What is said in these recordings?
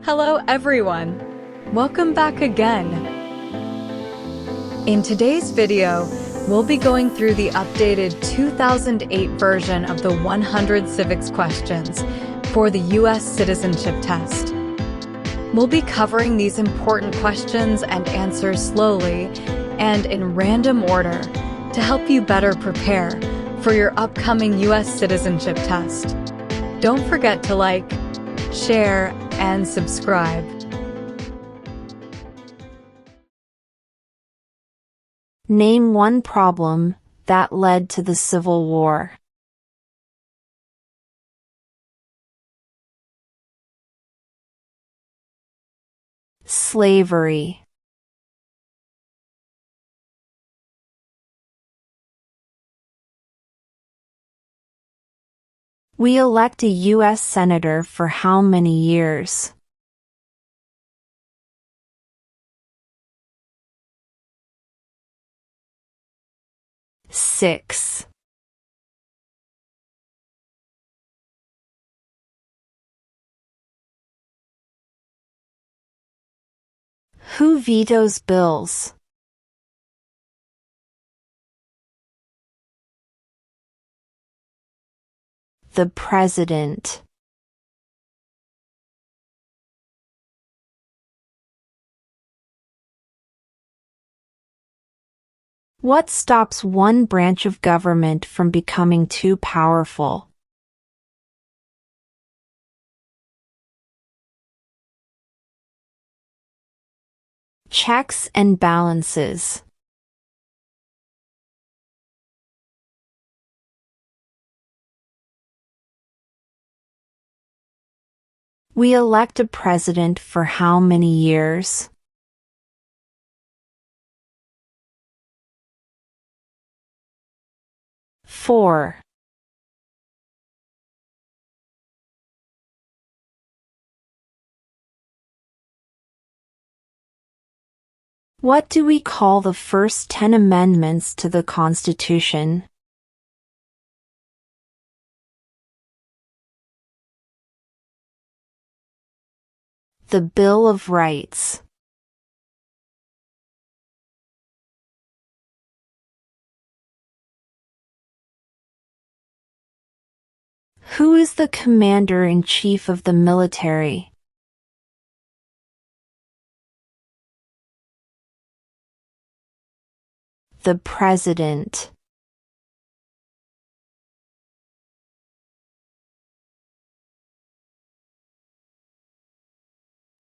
Hello everyone! Welcome back again! In today's video, we'll be going through the updated 2008 version of the 100 civics questions for the U.S. Citizenship Test. We'll be covering these important questions and answers slowly and in random order to help you better prepare for your upcoming U.S. Citizenship Test. Don't forget to like, share, and subscribe. Name one problem that led to the Civil War. Slavery. We elect a U.S. Senator for how many years? Six. Who vetoes bills? The President. What stops one branch of government from becoming too powerful? Checks and balances. We elect a president for how many years? 4. What do we call the first 10 amendments to the Constitution? The Bill of Rights. Who is the Commander-in-Chief of the military? The President.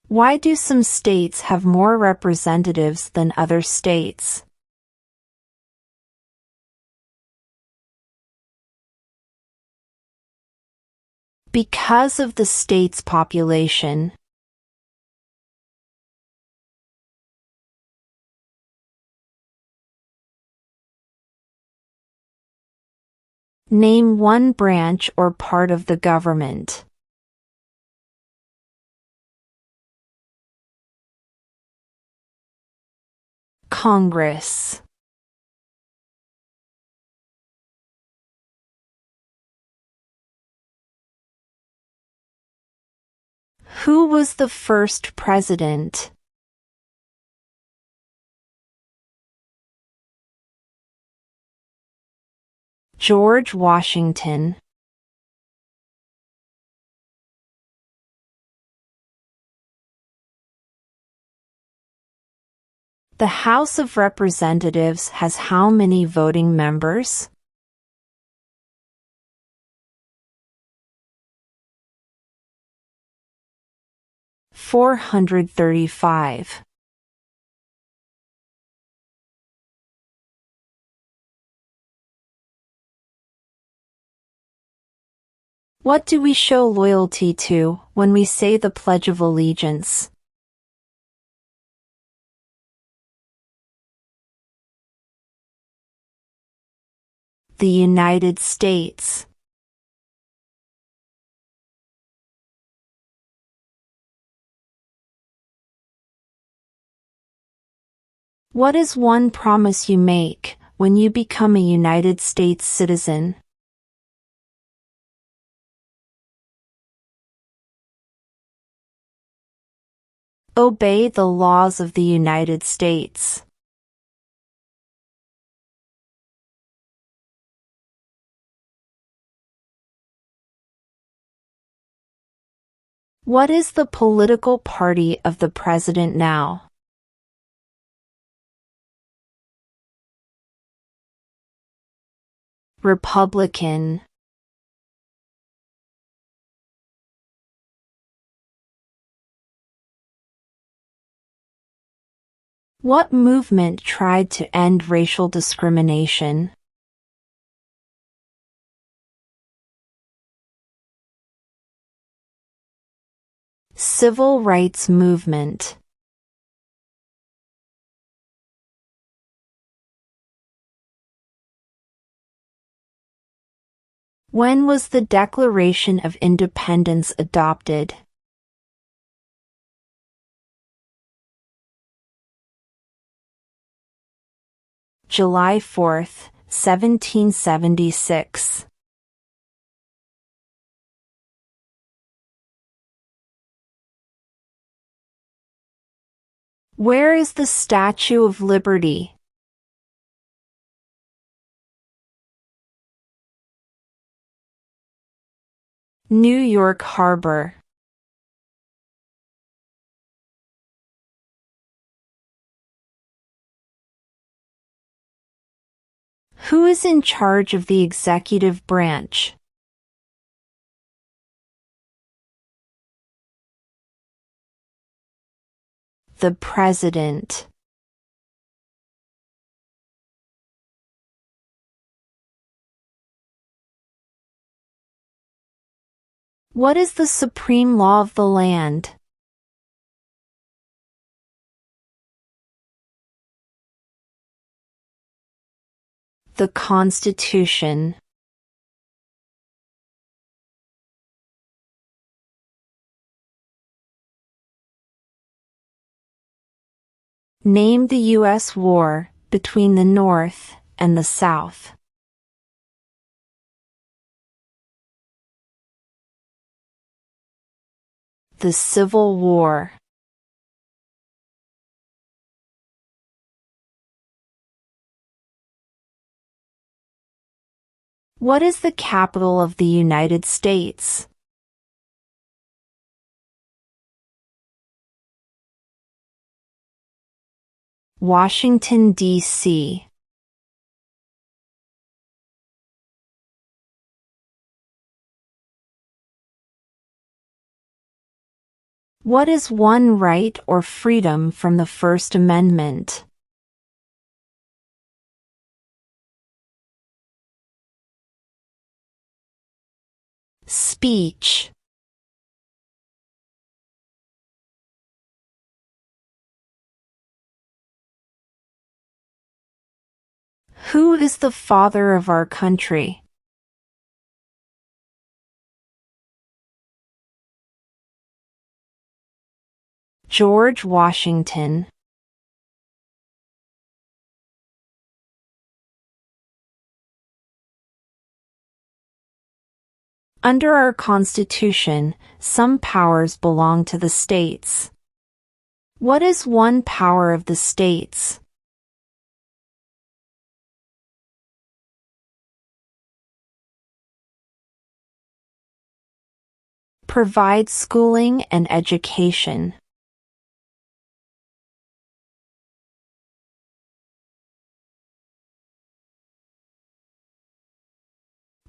Why do some states have more representatives than other states? Because of the state's population. Name one branch or part of the government. Congress. Who was the first president? George Washington. The House of Representatives has how many voting members? 435. What do we show loyalty to when we say the Pledge of Allegiance? The United States. What is one promise you make when you become a United States citizen? Obey the laws of the United States. What is the political party of the president now? Republican. What movement tried to end racial discrimination? Civil rights movement. When was the Declaration of Independence adopted? July 4, 1776. Where is the Statue of Liberty? New York Harbor. Who is in charge of the executive branch? The President. What is the supreme law of the land? The Constitution. Name the U.S. war between the North and the South. The Civil War. What is the capital of the United States? Washington, D.C. What is one right or freedom from the First Amendment? Speech. Who is the father of our country? George Washington. Under our Constitution, some powers belong to the states. What is one power of the states? Provide schooling and education.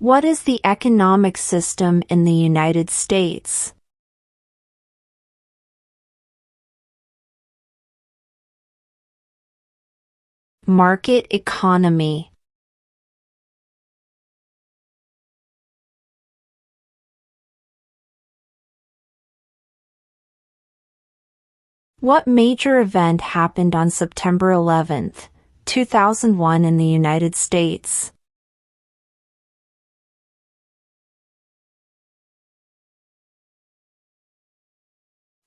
What is the economic system in the United States? Market economy. What major event happened on September 11, 2001 in the United States?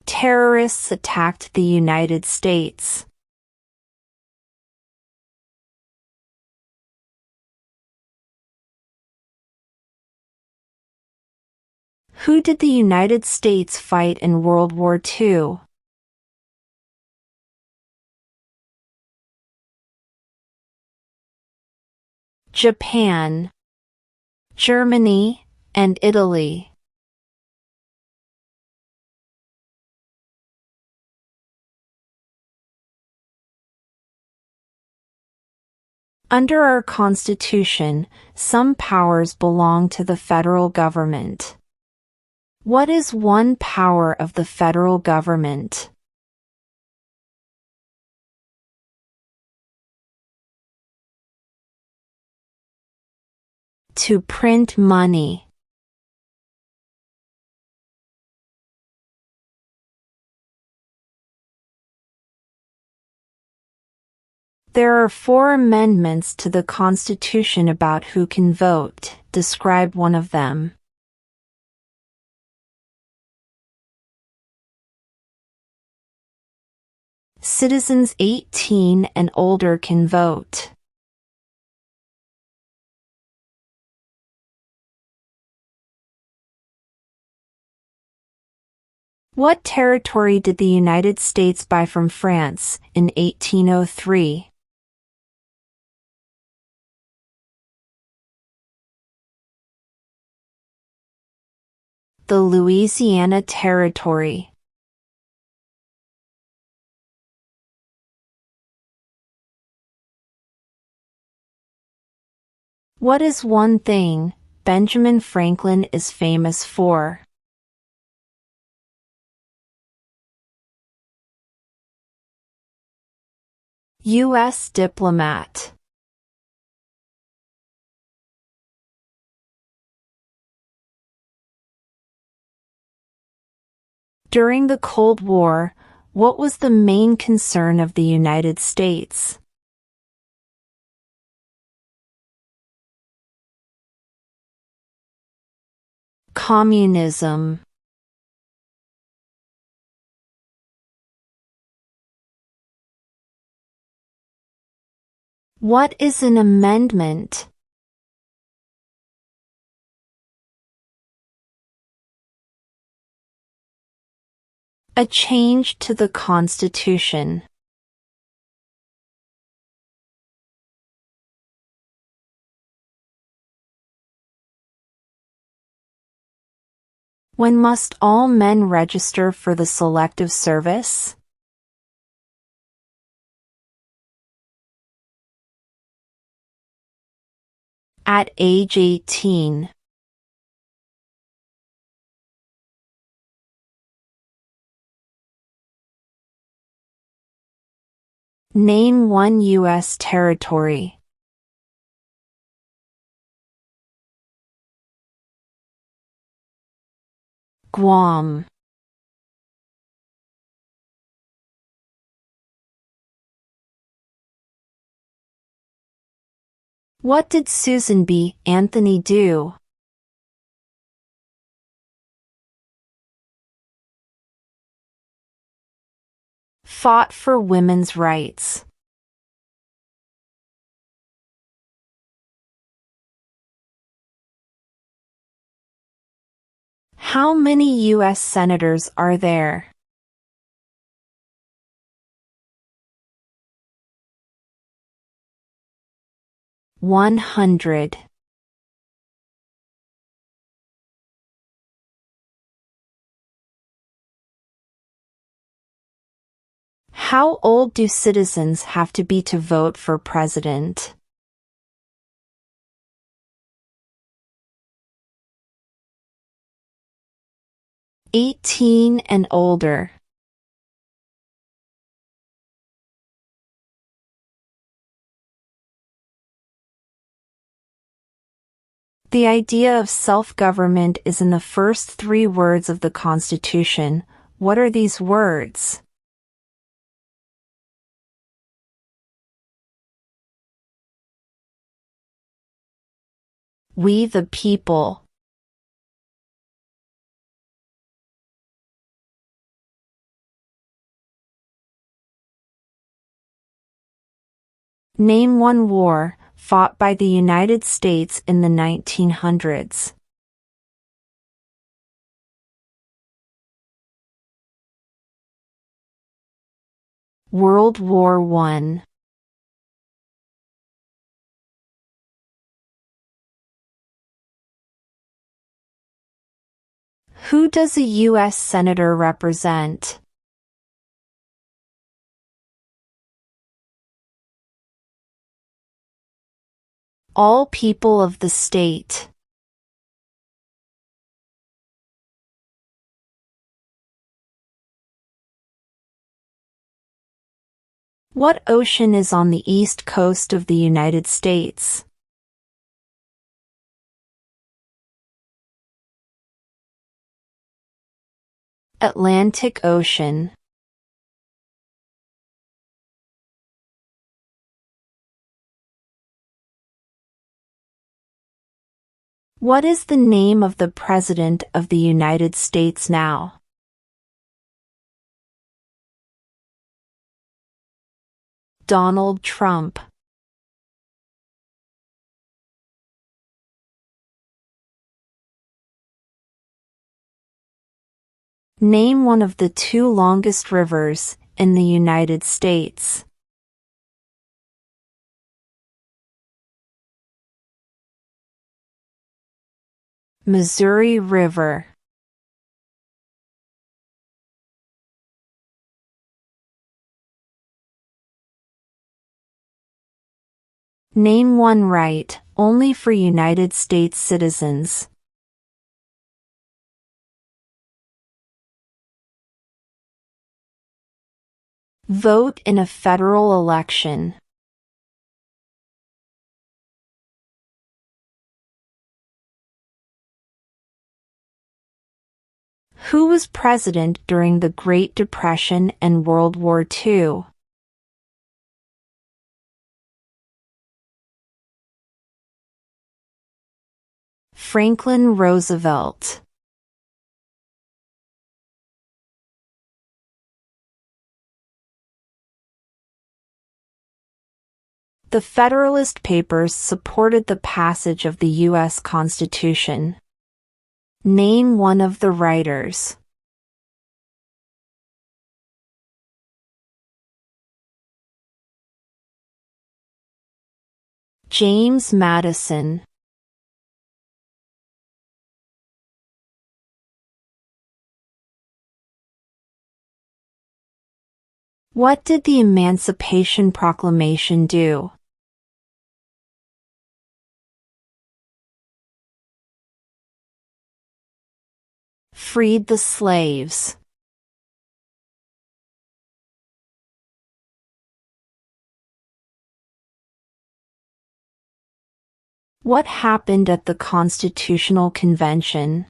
Terrorists attacked the United States. Who did the United States fight in World War II? Japan, Germany, and Italy. Under our Constitution, some powers belong to the federal government. What is one power of the federal government? To print money. There are 4 amendments to the Constitution about who can vote. Describe one of them. Citizens 18 and older can vote. What territory did the United States buy from France in 1803? The Louisiana Territory. What is one thing Benjamin Franklin is famous for? U.S. diplomat. During the Cold War, what was the main concern of the United States? Communism. What is an amendment? A change to the Constitution. When must all men register for the Selective Service? At age 18. Name one U.S. territory. Guam. What did Susan B. Anthony do? Fought for women's rights. How many U.S. senators are there? 100. How old do citizens have to be to vote for president? 18 and older. The idea of self-government is in the first 3 words of the Constitution. What are these words? We the people. Name one war fought by the United States in the 1900s. World War I. Who does a U.S. Senator represent? All people of the state. What ocean is on the east coast of the United States? Atlantic Ocean. What is the name of the President of the United States now? Donald Trump. Name one of the two longest rivers in the United States. Missouri River. Name one right only for United States citizens. Vote in a federal election. Who was president during the Great Depression and World War II? Franklin Roosevelt. The Federalist Papers supported the passage of the U.S. Constitution. Name one of the writers. James Madison. What did the Emancipation Proclamation do? Freed the slaves. What happened at the Constitutional Convention?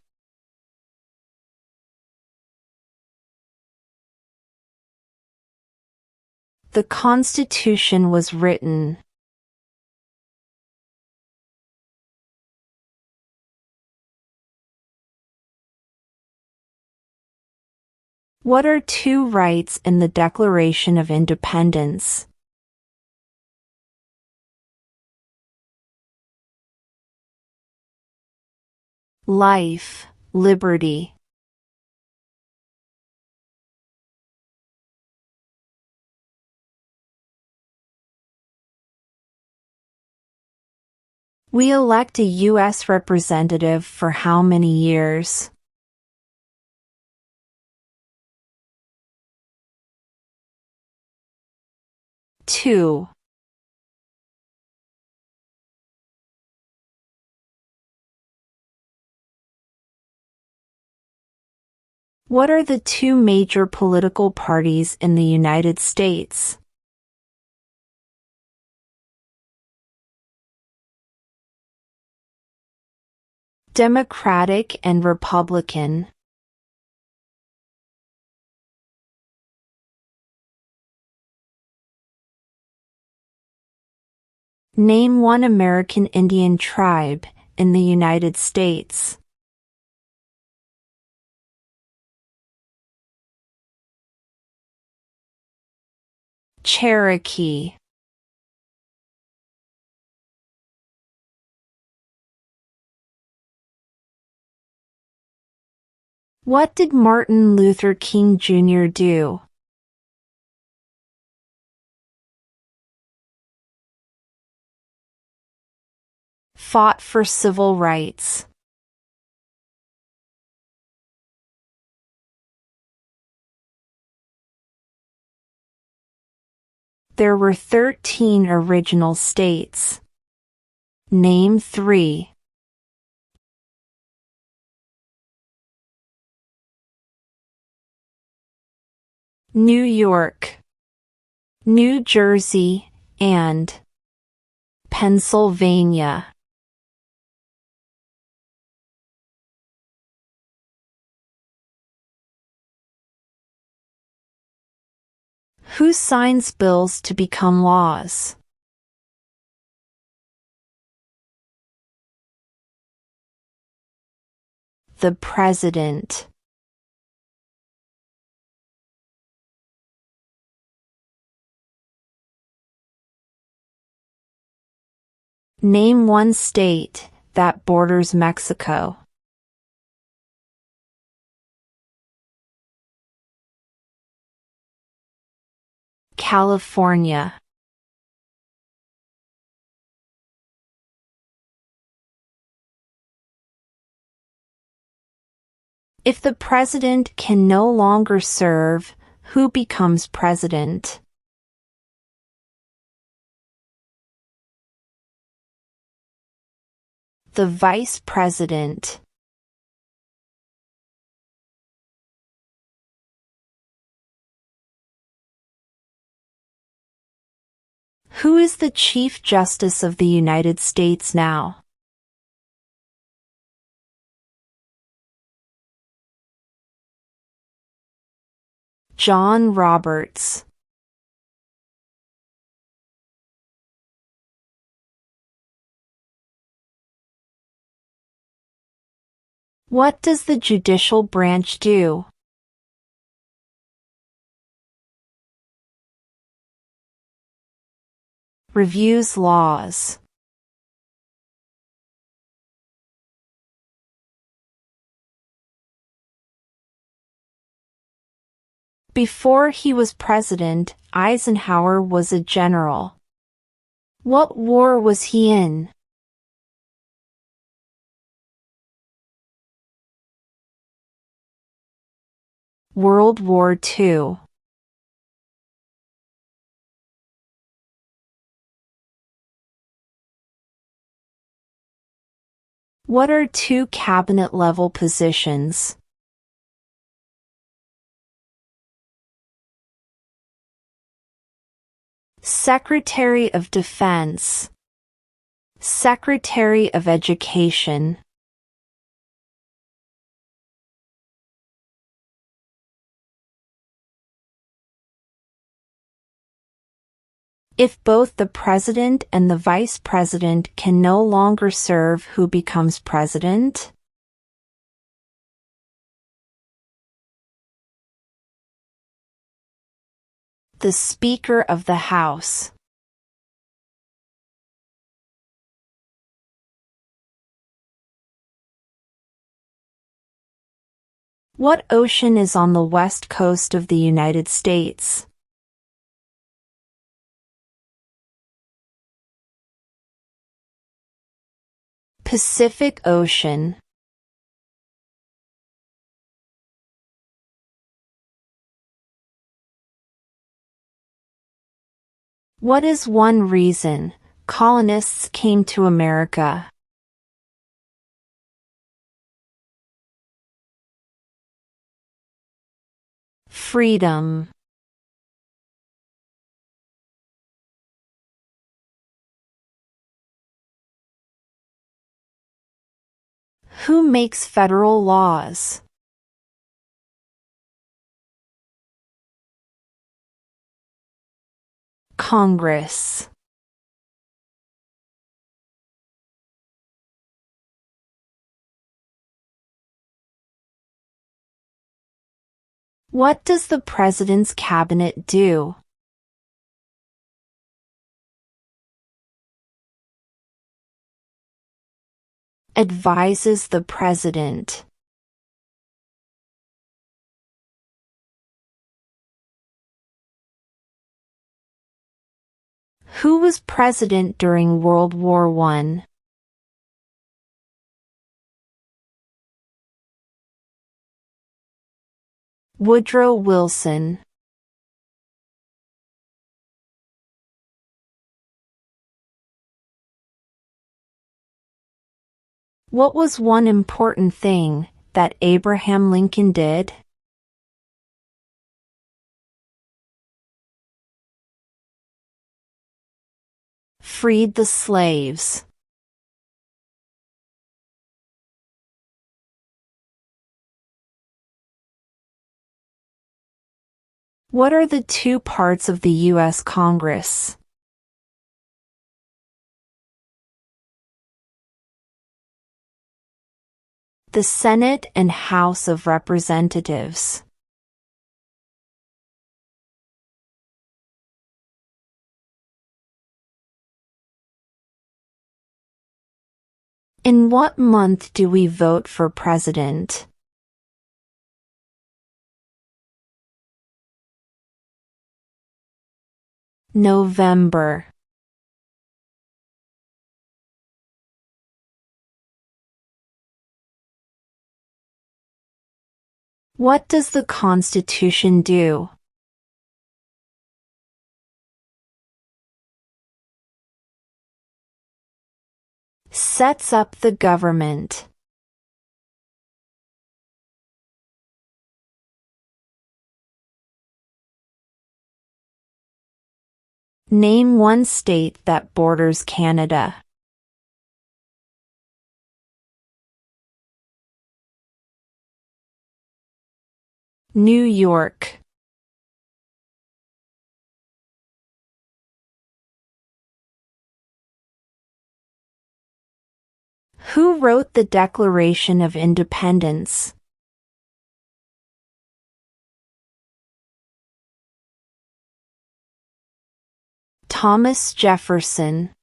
The Constitution was written. What are two rights in the Declaration of Independence? Life, liberty. We elect a U.S. representative for how many years? 2. What are the two major political parties in the United States? Democratic and Republican. Name one American Indian tribe in the United States. Cherokee. What did Martin Luther King Jr. do? Fought for civil rights. There were 13 original states. Name 3. New York, New Jersey, and Pennsylvania. Who signs bills to become laws? The President. Name one state that borders Mexico. California. If the president can no longer serve, who becomes president? The vice president. Who is the Chief Justice of the United States now? John Roberts. What does the judicial branch do? Reviews laws. Before he was president, Eisenhower was a general. What war was he in? World War II. What are 2 cabinet-level positions? Secretary of Defense, Secretary of Education. If both the president and the vice president can no longer serve, who becomes president? The Speaker of the House. What ocean is on the west coast of the United States? Pacific Ocean. What is one reason colonists came to America? Freedom. Who makes federal laws? Congress. What does the president's cabinet do? Advises the president. Who was president during World War I? Woodrow Wilson. What was one important thing that Abraham Lincoln did? Freed the slaves. What are the two parts of the U.S. Congress? The Senate and House of Representatives. In what month do we vote for president? November. What does the Constitution do? Sets up the government. Name one state that borders Canada. New York. Who wrote the Declaration of Independence? Thomas Jefferson.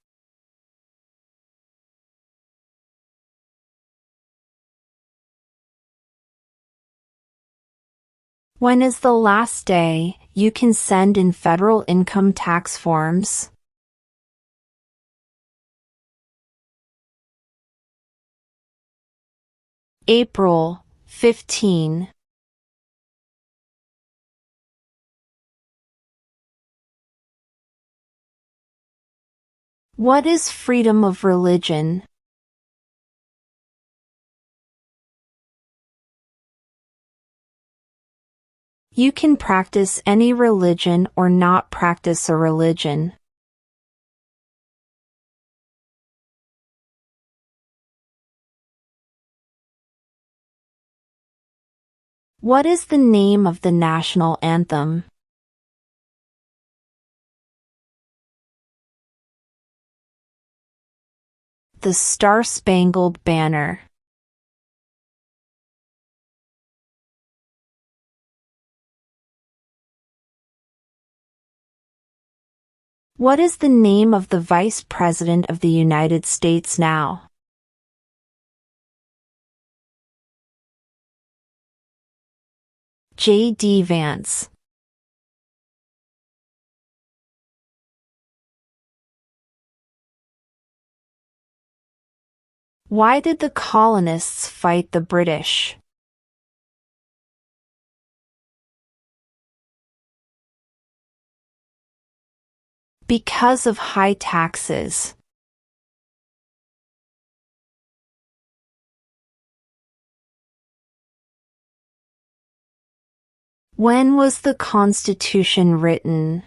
When is the last day you can send in federal income tax forms? April 15. What is freedom of religion? You can practice any religion or not practice a religion. What is the name of the national anthem? The Star-Spangled Banner. What is the name of the Vice President of the United States now? J.D. Vance. Why did the colonists fight the British? Because of high taxes. When was the Constitution written?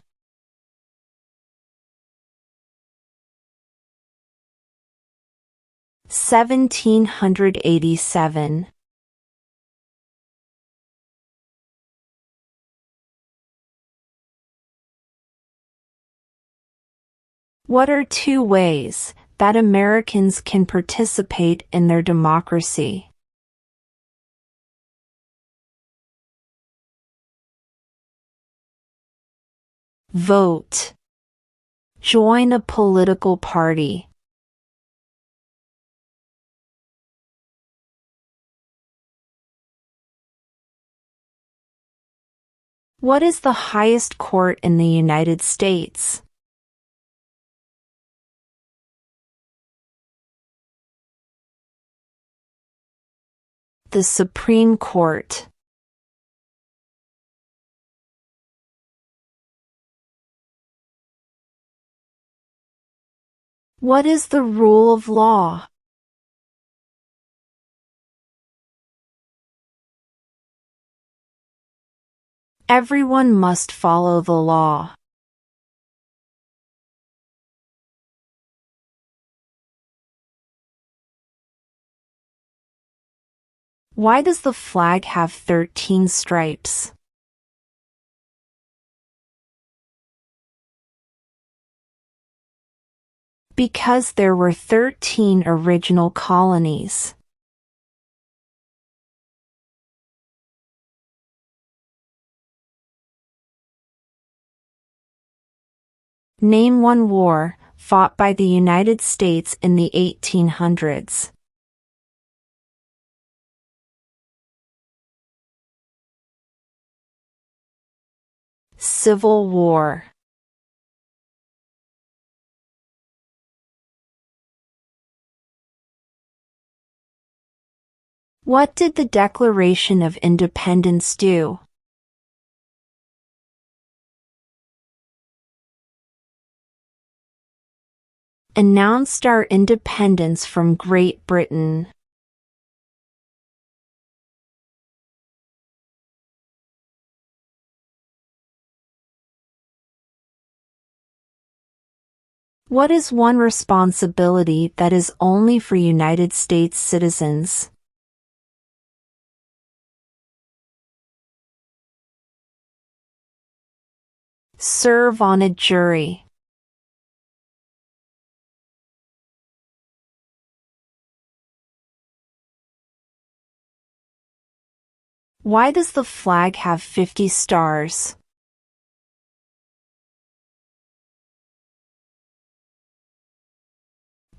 (1787). What are two ways that Americans can participate in their democracy? Vote. Join a political party. What is the highest court in the United States? The Supreme Court. What is the rule of law? Everyone must follow the law. Why does the flag have 13 stripes? Because there were 13 original colonies. Name one war fought by the United States in the 1800s. Civil War. What did the Declaration of Independence do? Announced our independence from Great Britain. What is one responsibility that is only for United States citizens? Serve on a jury. Why does the flag have 50 stars?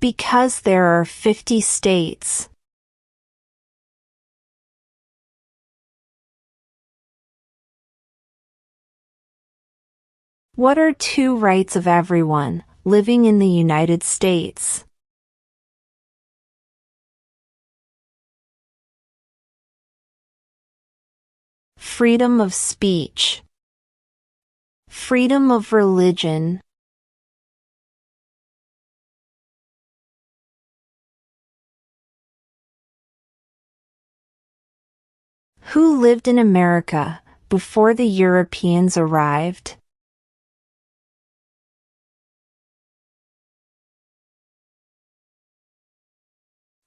Because there are 50 states. What are two rights of everyone living in the United States? Freedom of speech. Freedom of religion. Who lived in America before the Europeans arrived?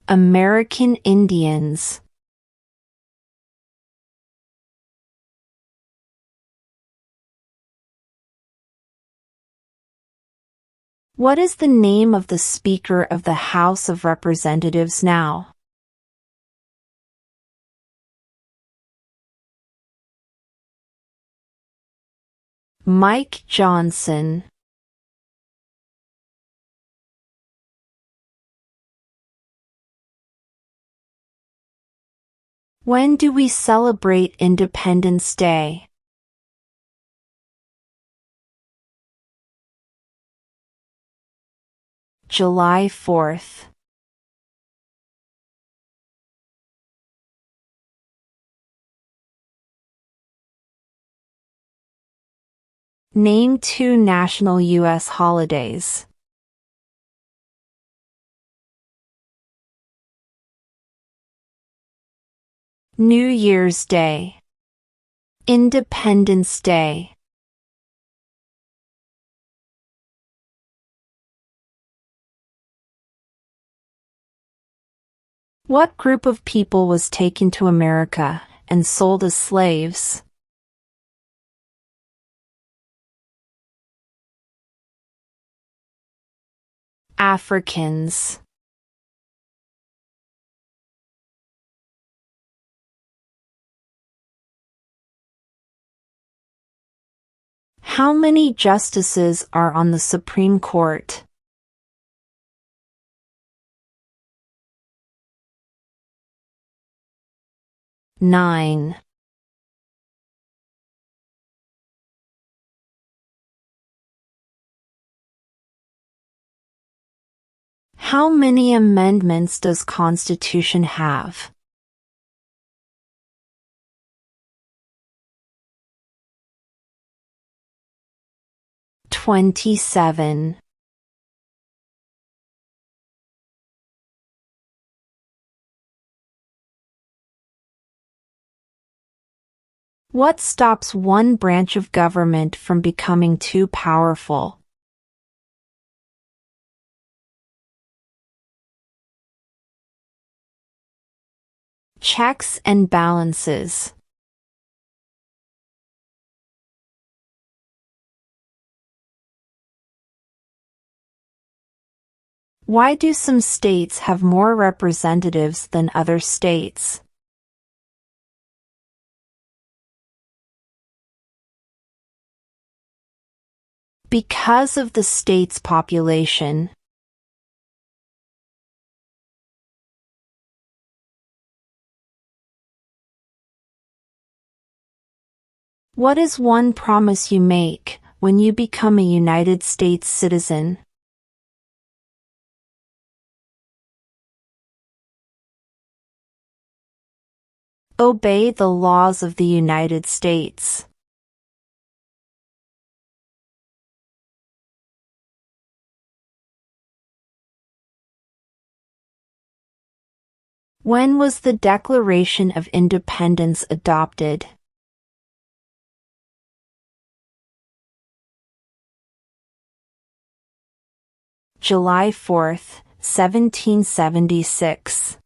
American Indians. What is the name of the Speaker of the House of Representatives now? Mike Johnson. When do we celebrate Independence Day? July 4th. Name two national U.S. holidays. New Year's Day. Independence Day. What group of people was taken to America and sold as slaves? Africans. How many justices are on the Supreme Court? 9. How many amendments does Constitution have? 27. What stops one branch of government from becoming too powerful? Checks and balances. Why do some states have more representatives than other states? Because of the state's population. What is one promise you make when you become a United States citizen? Obey the laws of the United States. When was the Declaration of Independence adopted? July 4th, 1776.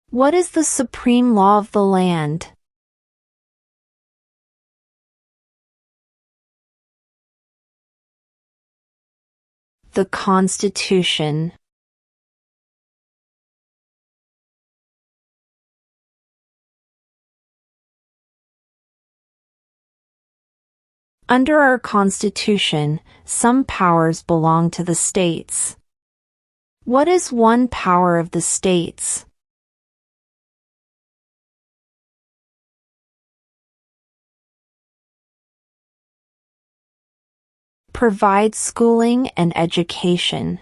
What is the supreme law of the land? The Constitution. Under our Constitution, some powers belong to the states. What is one power of the states? Provide schooling and education.